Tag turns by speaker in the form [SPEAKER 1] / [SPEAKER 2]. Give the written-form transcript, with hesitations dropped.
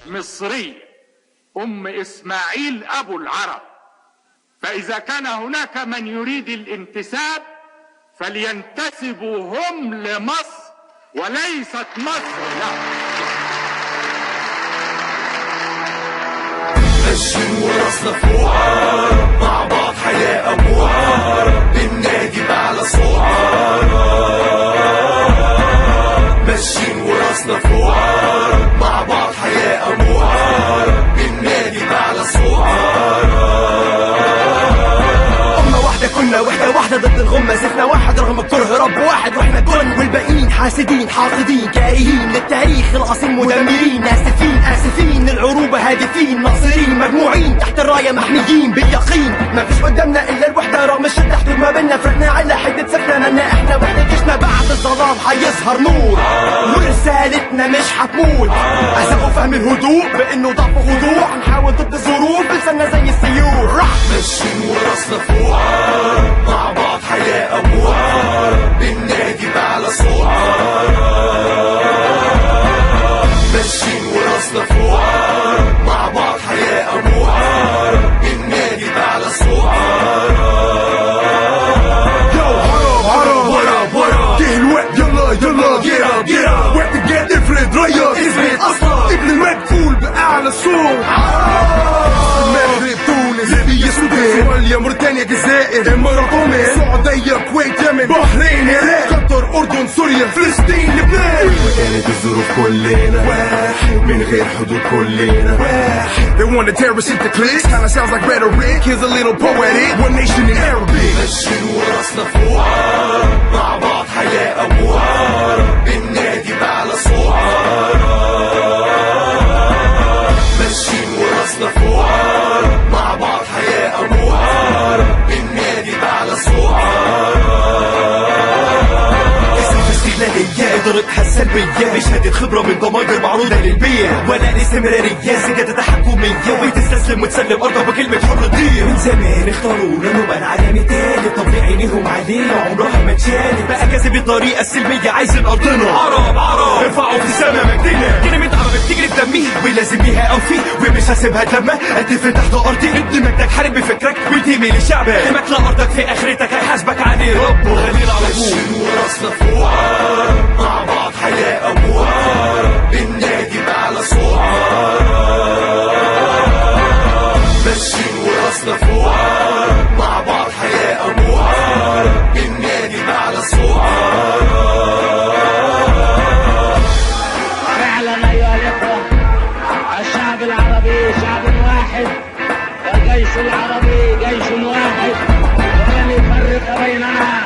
[SPEAKER 1] مصرية أم إسماعيل أبو العرب، فإذا كان هناك من يريد الانتساب فلينتسبوا هم لمصر وليست مصر لهم.
[SPEAKER 2] ماشيين وراسنا فوق مع بعض حياة أبوار بالنادي بعلى صوت. ماشيين وراسنا فوق مع بعض حياة أبوار بالنادي بعلى صوت. كنا واحدة ضد الغمة، زفنا واحد رغم الكره، رب واحد واحنا كن، والباقيين حاسدين حاقدين كارهين للتاريخ العظيم مدمرين، آسفين العروبة هادفين ناصرين مجموعين تحت الراية محميين باليقين. ما فيش قدامنا إلا الوحدة رغم الشدة حدود ما بينا، فرقنا على حدة سفنا لنا احنا وحدة جيشنا، بعد الظلام هيظهر نور ورسالتنا مش هتموت. أسبقوا فهم الهدوء بإنه ضعف وخضوع، نحاول ضد الظروف بلساننا زي السيول. ماشيين وراسنا فوق مع بعض حياة أبوار بالنادي بعلى صوت. ماشيين وراسنا فوق مع بعض حياة أبوار بالنادي بعلى صوت. يلا get up وقت الجد افرد رياض اثبت اصلا ابن المدفول بأعلى صوت. المغرب تونس ليبيا السودان صوماليا موريتانيا الجزائر الامارات عمان السعودية الكويت يمن بحرين العراق قطر اردن سوريا فلسطين لبنان. وكانت الظروف كلنا واحد من غير حدود كلنا واحد. They want to tear us into cliques kinda sounds like rhetoric. Here's a little poetic one nation in Arabic. ماشيين وراسنا فوق مع بعض حياة أبوار بالنادي بعلى صوت. ماشيين وراسنا فوق مع بعض حياة أبوار بالنادي بعلى صوت. إدارتها السلبية بشهادة خبرة من ضماير معروضة للبيع، ولا الاستمرارية سجادة تحكمية وتستسلم وتسلم أرضها بكلمة حرية. من زمان اختاروا لنا نبقى العالم التالت، تطبيق عينيهم علينا عمرها ما اتشالت، بقى كاسب الطريقة السلمية عايزين أرضنا. عرب ارفعوا في السما مجدنا، كلمة عرب بتجري في دمي ولازم بيها أوفي ومش هسيبها لما أدفن تحت أرضي. انت مجدك حارب بفكرك وانتمي لشعبك، همك لأرضك في آخرتك هيحاسبك عليه رب وغليل على طول. ماشيين وراسنا فوق مع بعض حياة أبوار بالنادي بعلى صوت. ماشيين وراسنا فوق مع بعض حياة أبوار بالنادي بعلى صوت.
[SPEAKER 3] فعلا أيها الإخوة، الشعب العربي شعب واحد، والجيش العربي جيش واحد، ولن يفرق بيننا.